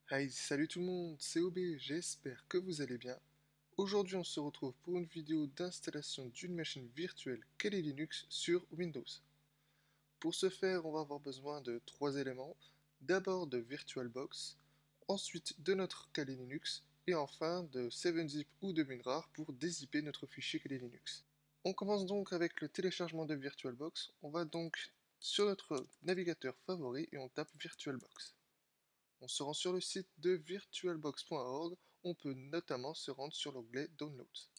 Hey, salut tout le monde, c'est OB, j'espère que vous allez bien. Aujourd'hui, on se retrouve pour une vidéo d'installation d'une machine virtuelle Kali Linux sur Windows. Pour ce faire, on va avoir besoin de trois éléments. D'abord de VirtualBox, ensuite de notre Kali Linux, et enfin de 7-zip ou de WinRAR pour dézipper notre fichier Kali Linux. On commence donc avec le téléchargement de VirtualBox. On va donc sur notre navigateur favori et on tape VirtualBox. On se rend sur le site de virtualbox.org, on peut notamment se rendre sur l'onglet Downloads.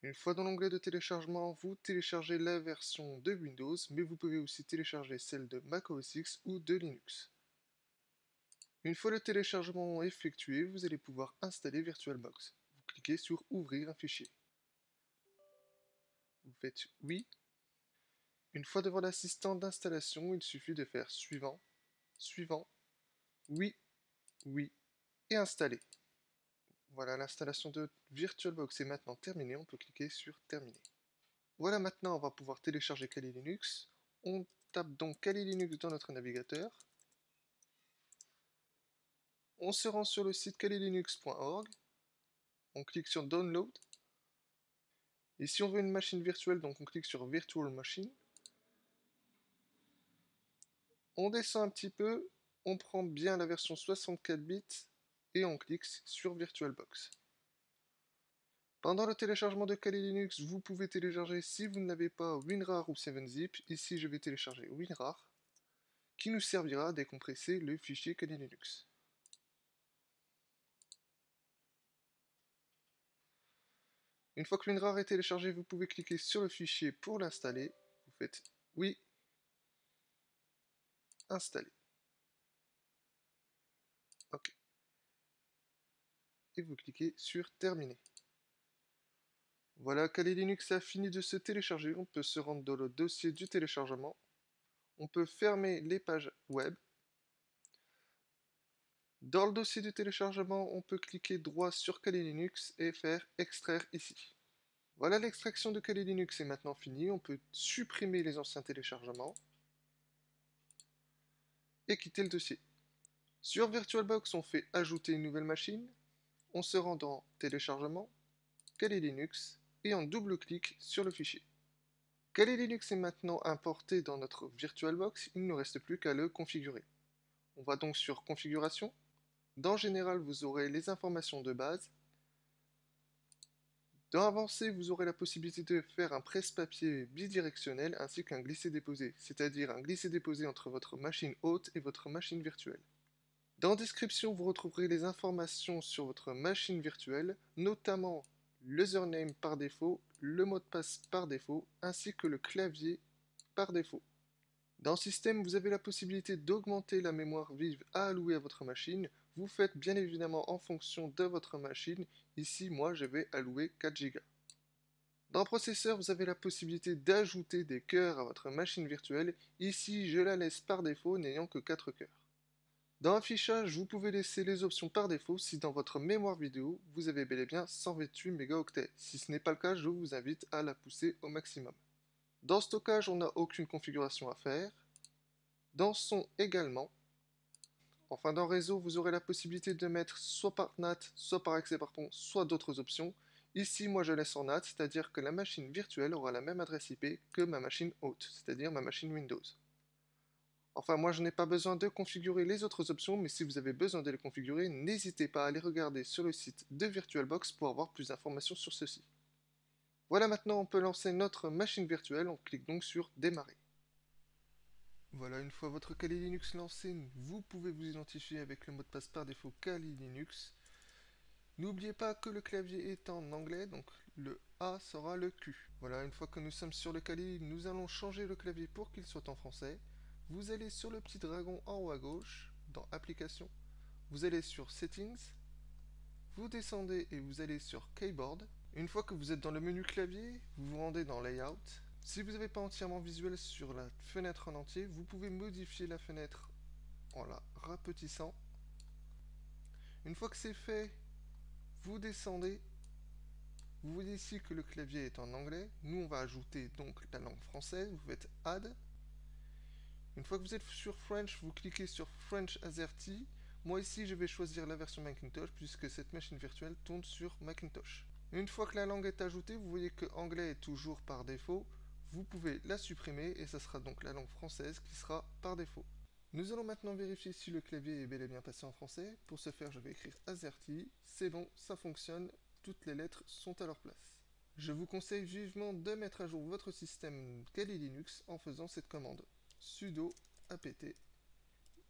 Une fois dans l'onglet de téléchargement, vous téléchargez la version de Windows, mais vous pouvez aussi télécharger celle de Mac OS X ou de Linux. Une fois le téléchargement effectué, vous allez pouvoir installer VirtualBox. Vous cliquez sur Ouvrir un fichier. Vous faites Oui. Une fois devant l'assistant d'installation, il suffit de faire Suivant, Suivant, Oui, Oui et Installer. Voilà, l'installation de VirtualBox est maintenant terminée, on peut cliquer sur Terminer. Voilà, maintenant on va pouvoir télécharger Kali Linux. On tape donc Kali Linux dans notre navigateur. On se rend sur le site kalilinux.org. On clique sur Download. Et si on veut une machine virtuelle, donc on clique sur Virtual Machine. On descend un petit peu, on prend bien la version 64 bits et on clique sur VirtualBox. Pendant le téléchargement de Kali Linux, vous pouvez télécharger, si vous n'avez pas WinRAR ou 7-zip, ici je vais télécharger WinRAR, qui nous servira à décompresser le fichier Kali Linux. Une fois que WinRAR est téléchargé, vous pouvez cliquer sur le fichier pour l'installer. Vous faites Oui, Installer. OK. Et vous cliquez sur Terminer. Voilà, Kali Linux a fini de se télécharger. On peut se rendre dans le dossier du téléchargement. On peut fermer les pages web. Dans le dossier du téléchargement, on peut cliquer droit sur Kali Linux et faire Extraire ici. Voilà, l'extraction de Kali Linux est maintenant finie. On peut supprimer les anciens téléchargements et quitter le dossier. Sur VirtualBox, on fait Ajouter une nouvelle machine. On se rend dans Téléchargement, Kali Linux et on double-clique sur le fichier. Kali Linux est maintenant importé dans notre VirtualBox, il ne nous reste plus qu'à le configurer. On va donc sur Configuration. Dans Général, vous aurez les informations de base. Dans Avancé, vous aurez la possibilité de faire un presse-papier bidirectionnel ainsi qu'un glisser-déposer, c'est-à-dire un glisser-déposer entre votre machine hôte et votre machine virtuelle. Dans Description, vous retrouverez les informations sur votre machine virtuelle, notamment l'username par défaut, le mot de passe par défaut, ainsi que le clavier par défaut. Dans Système, vous avez la possibilité d'augmenter la mémoire vive à allouer à votre machine. Vous faites bien évidemment en fonction de votre machine. Ici, moi, je vais allouer 4 Go. Dans Processeur, vous avez la possibilité d'ajouter des cœurs à votre machine virtuelle. Ici, je la laisse par défaut, n'ayant que 4 cœurs. Dans Affichage, vous pouvez laisser les options par défaut si dans votre mémoire vidéo, vous avez bel et bien 128 mégaoctets. Si ce n'est pas le cas, je vous invite à la pousser au maximum. Dans Stockage, on n'a aucune configuration à faire. Dans Son également. Enfin, dans Réseau, vous aurez la possibilité de mettre soit par NAT, soit par accès par pont, soit d'autres options. Ici, moi je laisse en NAT, c'est-à-dire que la machine virtuelle aura la même adresse IP que ma machine hôte, c'est-à-dire ma machine Windows. Enfin, moi je n'ai pas besoin de configurer les autres options, mais si vous avez besoin de les configurer, n'hésitez pas à aller regarder sur le site de VirtualBox pour avoir plus d'informations sur ceci. Voilà, maintenant on peut lancer notre machine virtuelle, on clique donc sur Démarrer. Voilà, une fois votre Kali Linux lancé, vous pouvez vous identifier avec le mot de passe par défaut Kali Linux. N'oubliez pas que le clavier est en anglais, donc le A sera le Q. Voilà, une fois que nous sommes sur le Kali, nous allons changer le clavier pour qu'il soit en français. Vous allez sur le petit dragon en haut à gauche, dans Applications. Vous allez sur Settings. Vous descendez et vous allez sur Keyboard. Une fois que vous êtes dans le menu clavier, vous vous rendez dans Layout. Si vous n'avez pas entièrement visuel sur la fenêtre en entier, vous pouvez modifier la fenêtre en la rapetissant. Une fois que c'est fait, vous descendez. Vous voyez ici que le clavier est en anglais. Nous, on va ajouter donc la langue française. Vous faites Add. Une fois que vous êtes sur French, vous cliquez sur French AZERTY. Moi ici, je vais choisir la version Macintosh puisque cette machine virtuelle tourne sur Macintosh. Une fois que la langue est ajoutée, vous voyez que anglais est toujours par défaut. Vous pouvez la supprimer et ça sera donc la langue française qui sera par défaut. Nous allons maintenant vérifier si le clavier est bel et bien passé en français. Pour ce faire, je vais écrire AZERTY. C'est bon, ça fonctionne, toutes les lettres sont à leur place. Je vous conseille vivement de mettre à jour votre système Kali Linux en faisant cette commande sudo apt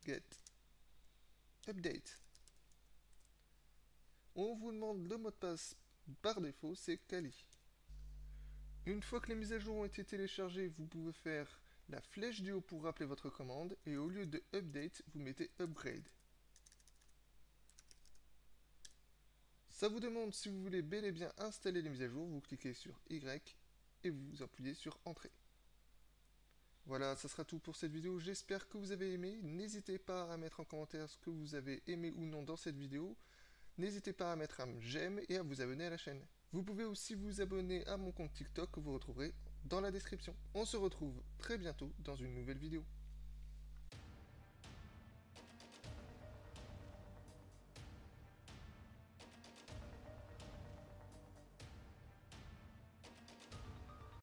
get update. On vous demande le mot de passe par défaut, c'est Kali. Une fois que les mises à jour ont été téléchargées, vous pouvez faire la flèche du haut pour rappeler votre commande et au lieu de update, vous mettez upgrade. Ça vous demande si vous voulez bel et bien installer les mises à jour, vous cliquez sur Y et vous appuyez sur Entrée. Voilà, ça sera tout pour cette vidéo, j'espère que vous avez aimé. N'hésitez pas à mettre en commentaire ce que vous avez aimé ou non dans cette vidéo. N'hésitez pas à mettre un j'aime et à vous abonner à la chaîne. Vous pouvez aussi vous abonner à mon compte TikTok que vous retrouverez dans la description. On se retrouve très bientôt dans une nouvelle vidéo.